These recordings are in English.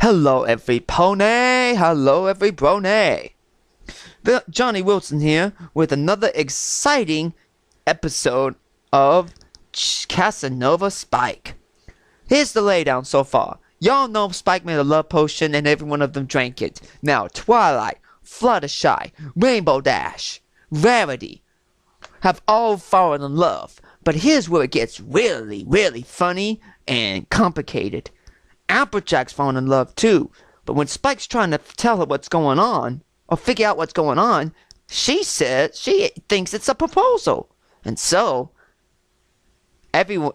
Hello, every pony. Hello, every brony. Johnny Wilson here with another exciting episode of Casanova Spike. Here's the laydown so far. Y'all know Spike made a love potion and every one of them drank it. Now, Twilight, Fluttershy, Rainbow Dash, Rarity have all fallen in love. But here's where it gets really, really funny and complicated. Applejack's fallen in love too, but when Spike's trying to tell her what's going on, or figure out what's going on, she says she thinks it's a proposal. And so,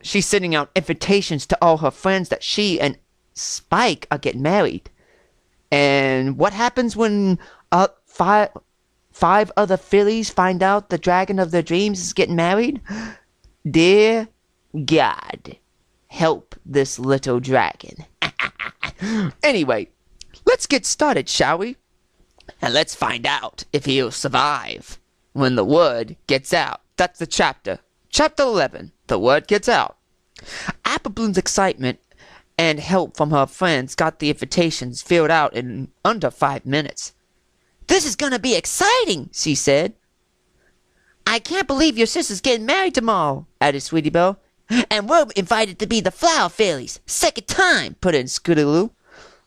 she's sending out invitations to all her friends that she and Spike are getting married. And what happens when five other fillies find out the dragon of their dreams is getting married? Dear God, help this little dragon. Anyway, let's get started, shall we? And let's find out if he'll survive when the word gets out. That's the chapter. Chapter 11, the word gets out. Apple Bloom's excitement and help from her friends got the invitations filled out in under 5 minutes. "This is gonna be exciting," she said. "I can't believe your sister's getting married tomorrow," added Sweetie Belle. "And we're invited to be the Flower Fairies. Second time," put in Scootaloo.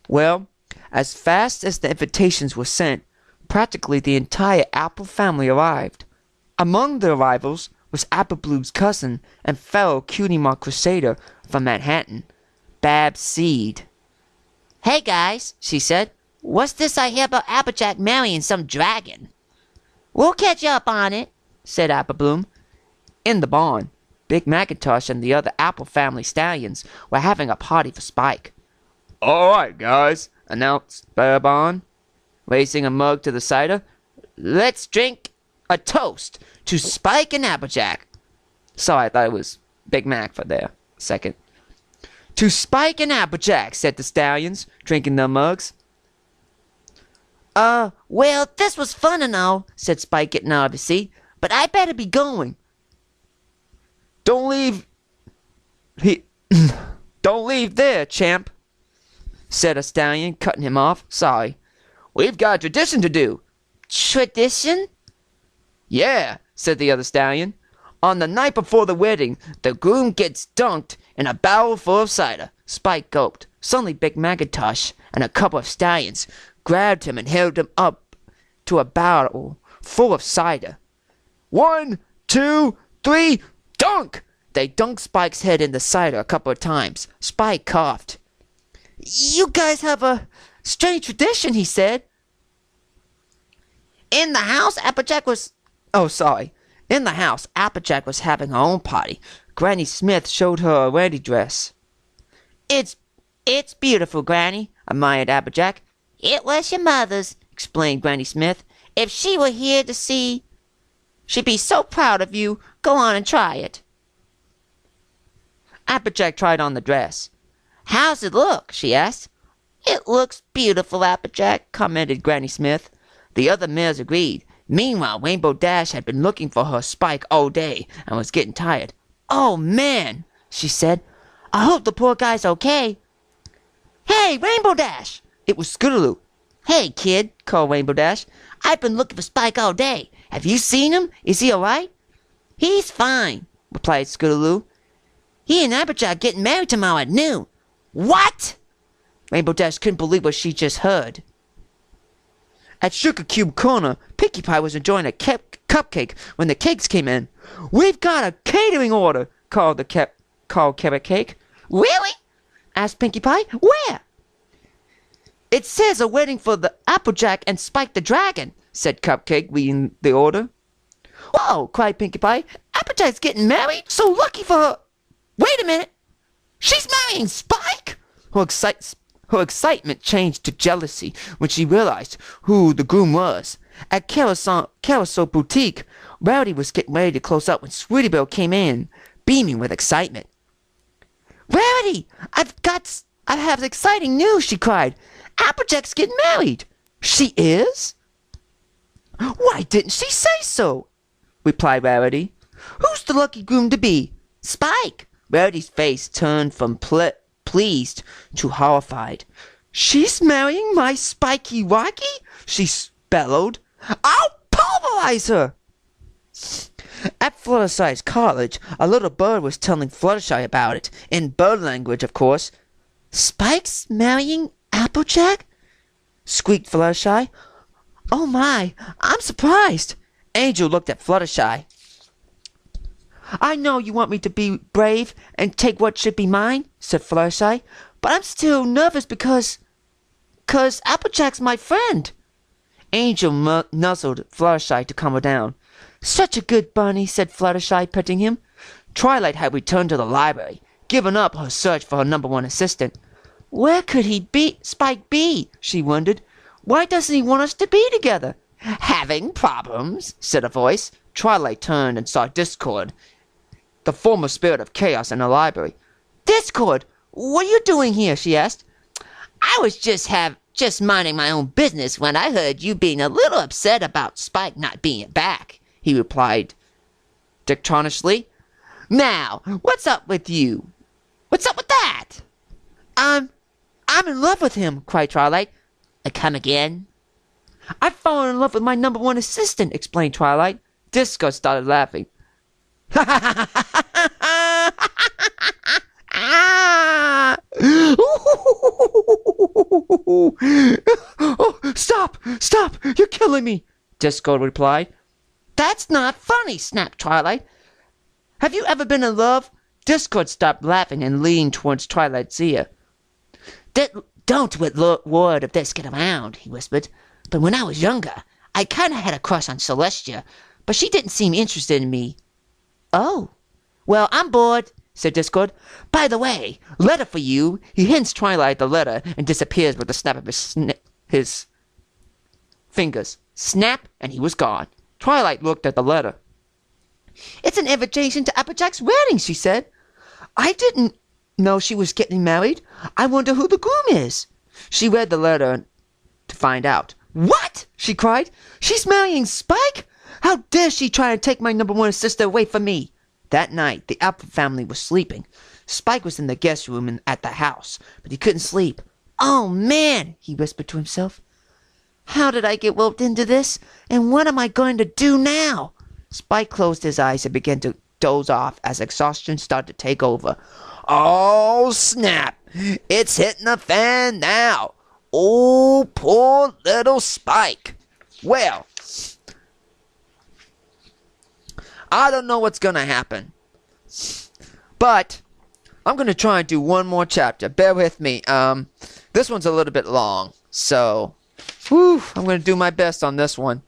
Well, as fast as the invitations were sent, practically the entire Apple family arrived. Among the arrivals was Apple Bloom's cousin and fellow Cutie Mark Crusader from Manhattan, Babs Seed. "Hey guys," she said, "what's this I hear about Applejack marrying some dragon?" "We'll catch you up on it," said Apple Bloom. In the barn, Big Macintosh and the other Apple family stallions were having a party for Spike. "All right, guys," announced Bourbon, raising a mug to the cider. "Let's drink a toast to Spike and Applejack." Sorry, I thought it was Big Mac for there a second. "To Spike and Applejack," said the stallions, drinking their mugs. Well, this was fun and all," said Spike, getting out of his seat, "but I better be going." Don't leave there, champ," said a stallion, cutting him off. "Sorry. We've got a tradition to do." "Tradition?" "Yeah," said the other stallion. "On the night before the wedding, the groom gets dunked in a barrel full of cider." Spike gulped. Suddenly Big Macintosh and a couple of stallions grabbed him and held him up to a barrel full of cider. 1, 2, 3, dunk! They dunked Spike's head in the cider a couple of times. Spike coughed. "You guys have a strange tradition," he said. In the house, Applejack was having her own party. Granny Smith showed her a wedding dress. It's beautiful, Granny," admired Applejack. "It was your mother's," explained Granny Smith. "If she were here to see, she'd be so proud of you. Go on and try it." Applejack tried on the dress. "How's it look?" she asked. "It looks beautiful, Applejack," commented Granny Smith. The other mares agreed. Meanwhile, Rainbow Dash had been looking for her Spike all day and was getting tired. "Oh, man," she said. "I hope the poor guy's okay." "Hey, Rainbow Dash!" It was Scootaloo. "Hey, kid," called Rainbow Dash. "I've been looking for Spike all day. Have you seen him? Is he all right?" "He's fine," replied Scootaloo. "He and Applejack getting married tomorrow at noon." "What?" Rainbow Dash couldn't believe what she just heard. At Sugar Cube Corner, Pinkie Pie was enjoying a cupcake when the cakes came in. "We've got a catering order," called Carrot Cake. "Really?" asked Pinkie Pie. "Where?" "It says a wedding for the Applejack and Spike the Dragon," said Cupcake, reading the order. "Whoa!" cried Pinkie Pie. "Applejack's getting married? So lucky for her! Wait a minute! She's marrying Spike?" Her excitement changed to jealousy when she realized who the groom was. At Carousel Boutique, Rowdy was getting ready to close up when Sweetie Belle came in, beaming with excitement. "Rowdy, I have exciting news," she cried. "Applejack's getting married." "She is?" "Why didn't she say so?" replied Rarity. "Who's the lucky groom to be?" "Spike." Rarity's face turned from pleased to horrified. She's marrying my Spiky Rocky? She bellowed. I'll pulverize her! At Fluttershy's college, a little bird was telling Fluttershy about it, in bird language, of course. Spike's marrying Applejack? Squeaked Fluttershy. Oh my, I'm surprised. Angel looked at Fluttershy. I know you want me to be brave and take what should be mine, said Fluttershy, but I'm still nervous because Applejack's my friend. Angel nuzzled Fluttershy to calm her down. Such a good bunny, said Fluttershy, petting him. Twilight had returned to the library, given up her search for her number one assistant. Where could Spike be? She wondered. Why doesn't he want us to be together? Having problems, said a voice. Twilight turned and saw Discord, the former spirit of chaos in the library. Discord, what are you doing here? She asked. I was just minding my own business when I heard you being a little upset about Spike not being back, he replied dictonishly. Now, what's up with you? What's up with that? I'm in love with him, cried Twilight. Come again? I've fallen in love with my number one assistant, explained Twilight. Disco started laughing. Oh, stop! You're killing me, Disco replied. That's not funny, snapped Twilight. Have you ever been in love? Discord stopped laughing and leaned towards Twilight's ear. Don't with word of this get around, he whispered. But when I was younger, I kind of had a crush on Celestia, but she didn't seem interested in me. Oh. Well, I'm bored, said Discord. By the way, letter for you. He hands Twilight the letter and disappears with a snap of his fingers. Snap, and he was gone. Twilight looked at the letter. It's an invitation to Applejack's wedding, she said. I didn't know she was getting married. I wonder who the groom is. She read the letter to find out. What? She cried. She's marrying Spike? How dare she try to take my number one sister away from me? That night, the Apple family was sleeping. Spike was in the guest room at the house, but he couldn't sleep. Oh, man, he whispered to himself. How did I get roped into this? And what am I going to do now? Spike closed his eyes and began to doze off as exhaustion started to take over. Oh, snap! It's hitting the fan now! Oh, poor little Spike! Well, I don't know what's gonna happen, but I'm gonna try and do one more chapter. Bear with me. This one's a little bit long, so I'm gonna do my best on this one.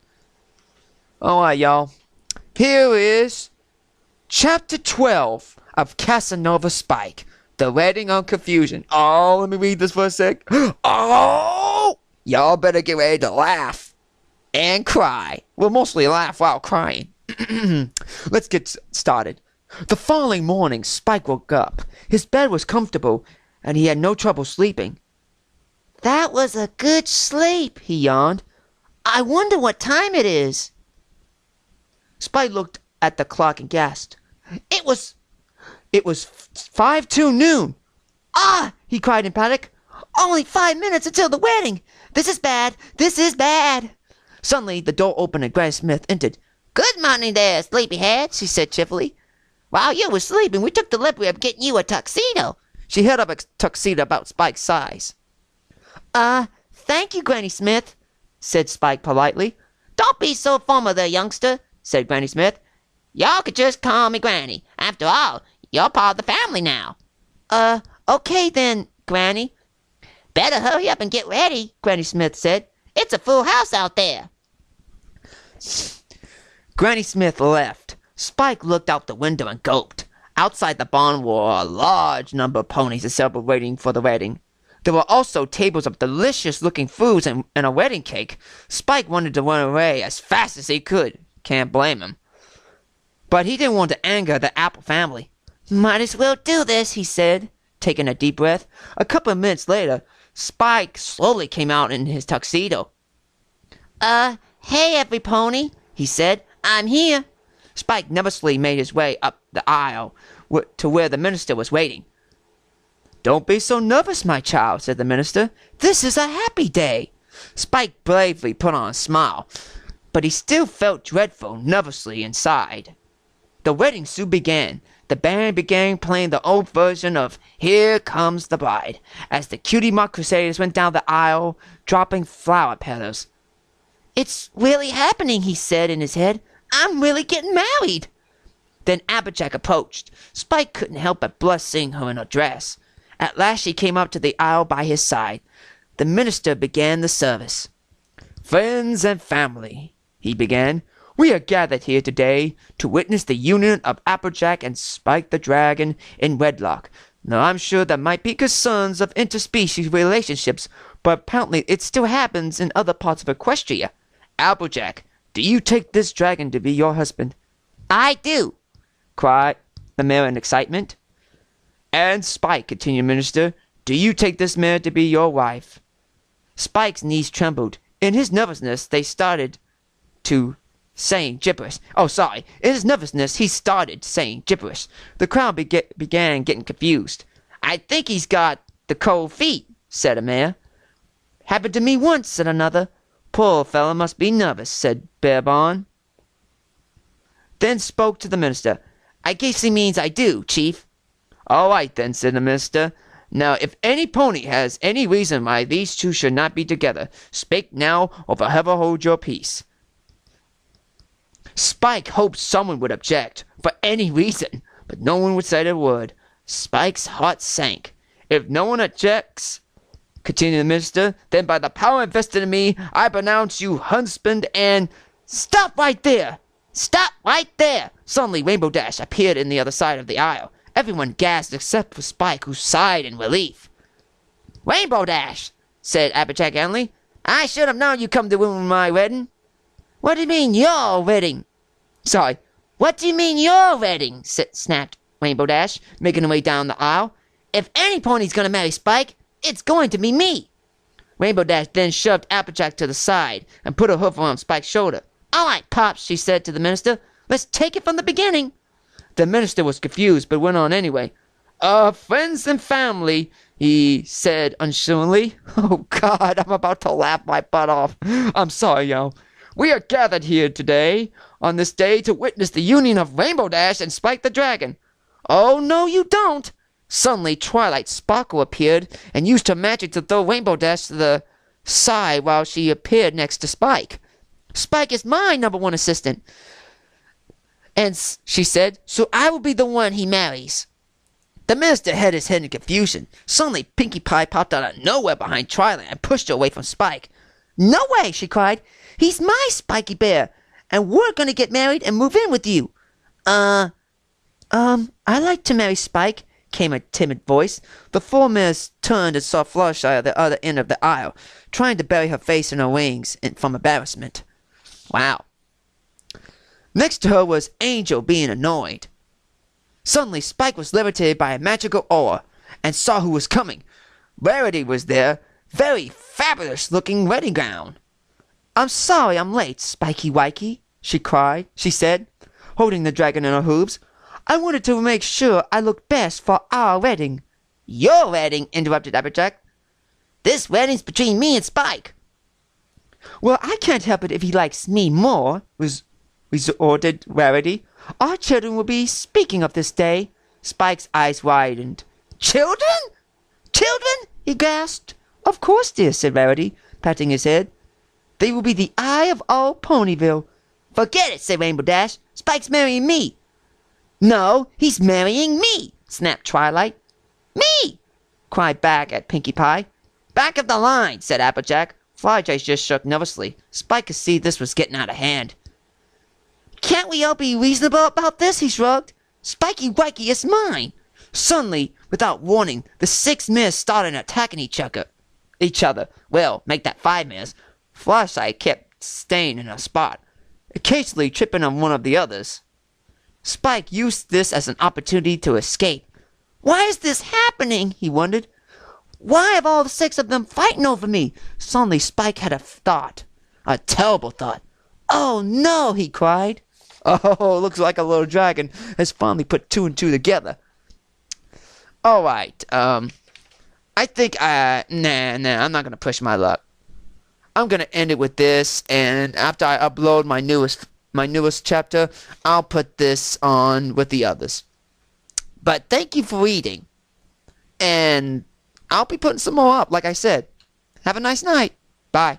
Alright, y'all. Here is Chapter 12 of Casanova Spike, The Wedding on Confusion. Oh, let me read this for a sec. Oh! Y'all better get ready to laugh and cry. Well, mostly laugh while crying. Let's get started. The following morning, Spike woke up. His bed was comfortable, and he had no trouble sleeping. That was a good sleep, he yawned. I wonder what time it is. Spike looked at the clock and gasped. It was 5 to noon. Ah! He cried in panic. Only 5 minutes until the wedding. This is bad. This is bad. Suddenly, the door opened and Granny Smith entered. Good morning there, sleepyhead, she said cheerfully. While you were sleeping, we took the liberty of getting you a tuxedo. She held up a tuxedo about Spike's size. Thank you, Granny Smith, said Spike politely. Don't be so formal there, youngster, said Granny Smith. Y'all could just call me Granny. After all, you're part of the family now. Okay then, Granny. Better hurry up and get ready, Granny Smith said. It's a full house out there. Granny Smith left. Spike looked out the window and gulped. Outside the barn were a large number of ponies celebrating for the wedding. There were also tables of delicious-looking foods and a wedding cake. Spike wanted to run away as fast as he could. Can't blame him. But he didn't want to anger the Apple family. Might as well do this, he said, taking a deep breath. A couple of minutes later, Spike slowly came out in his tuxedo. Hey, every pony, he said. I'm here. Spike nervously made his way up the aisle to where the minister was waiting. "Don't be so nervous, my child," said the minister. "This is a happy day." Spike bravely put on a smile, but he still felt dreadful nervously inside. The wedding soon began. The band began playing the old version of "Here Comes the Bride" as the Cutie Mark Crusaders went down the aisle, dropping flower petals. "It's really happening," he said in his head. "I'm really getting married." Then Applejack approached. Spike couldn't help but blush seeing her in her dress. At last she came up to the aisle by his side. The minister began the service. "Friends and family," he began, "we are gathered here today to witness the union of Applejack and Spike the Dragon in wedlock. Now I'm sure there might be concerns of interspecies relationships, but apparently it still happens in other parts of Equestria. Applejack, do you take this dragon to be your husband?" "I do," cried the mayor in excitement. "And Spike," continued the minister, "do you take this mare to be your wife?" Spike's knees trembled. In his nervousness, he started saying gibberish. He started saying gibberish. The crowd began getting confused. "I think he's got the cold feet," said a mayor. "Happened to me once," said another. "Poor fellow must be nervous," said Barebone. Then spoke to the minister. "I guess he means I do, chief." "All right then," said the minister. "Now, if any pony has any reason why these two should not be together, speak now or forever hold your peace." Spike hoped someone would object, for any reason, but no one would say a word. Spike's heart sank. "If no one objects," continued the minister, "then by the power invested in me, I pronounce you husband and—" "Stop right there! Stop right there!" Suddenly Rainbow Dash appeared in the other side of the aisle. Everyone gasped except for Spike, who sighed in relief. "Rainbow Dash," said Applejack angrily, "I should have known you'd come to ruin my wedding." "What do you mean, your wedding?" "Sorry, what do you mean, your wedding?" snapped Rainbow Dash, making her way down the aisle. "If any pony's gonna marry Spike, it's going to be me." Rainbow Dash then shoved Applejack to the side and put her hoof on Spike's shoulder. "All right, Pops," she said to the minister. "Let's take it from the beginning." The minister was confused, but went on anyway. Friends and family," he said uncertainly. Oh, God, I'm about to laugh my butt off. I'm sorry, y'all. "We are gathered here today, on this day, to witness the union of Rainbow Dash and Spike the Dragon." "Oh, no, you don't." Suddenly, Twilight Sparkle appeared and used her magic to throw Rainbow Dash to the side while she appeared next to Spike. "Spike is my #1 assistant," and she said, "so I will be the one he marries." The minister had his head in confusion. Suddenly, Pinkie Pie popped out of nowhere behind Twilight and pushed her away from Spike. "No way!" she cried. "He's my Spiky Bear, and we're going to get married and move in with you." I'd like to marry Spike," came a timid voice. The four mares turned and saw Fluttershy at the other end of the aisle, trying to bury her face in her wings from embarrassment. Wow. Next to her was Angel, being annoyed. Suddenly, Spike was levitated by a magical aura and saw who was coming. Rarity was there, very fabulous-looking wedding gown. "I'm sorry I'm late, Spiky Wikey," she said, holding the dragon in her hooves. "I wanted to make sure I looked best for our wedding." "Your wedding?" interrupted Applejack. "This wedding's between me and Spike." "Well, I can't help it if he likes me more," resorted Rarity. "Our children will be speaking of this day." Spike's eyes widened. "Children? Children?" he gasped. "Of course, dear," said Rarity, patting his head. "They will be the eye of all Ponyville." "Forget it," said Rainbow Dash. "Spike's marrying me." "No, he's marrying me," snapped Twilight. "Me!" cried back at Pinkie Pie. "Back of the line," said Applejack. Flyjays just shook nervously. Spike could see this was getting out of hand. "Can't we all be reasonable about this?" he shrugged. "Spiky Wikey is mine." Suddenly, without warning, the 6 mares started attacking each other. Well, make that 5 mares. Fluttershy kept staying in her spot, occasionally tripping on one of the others. Spike used this as an opportunity to escape. "Why is this happening?" he wondered. "Why have all the 6 of them fighting over me?" Suddenly Spike had a thought. A terrible thought. "Oh no!" he cried. "Oh, looks like a little dragon has finally put 2 and 2 together." All right, I think, nah, I'm not gonna push my luck. I'm gonna end it with this, and after I upload my newest chapter, I'll put this on with the others. But thank you for reading, and I'll be putting some more up, like I said. Have a nice night. Bye.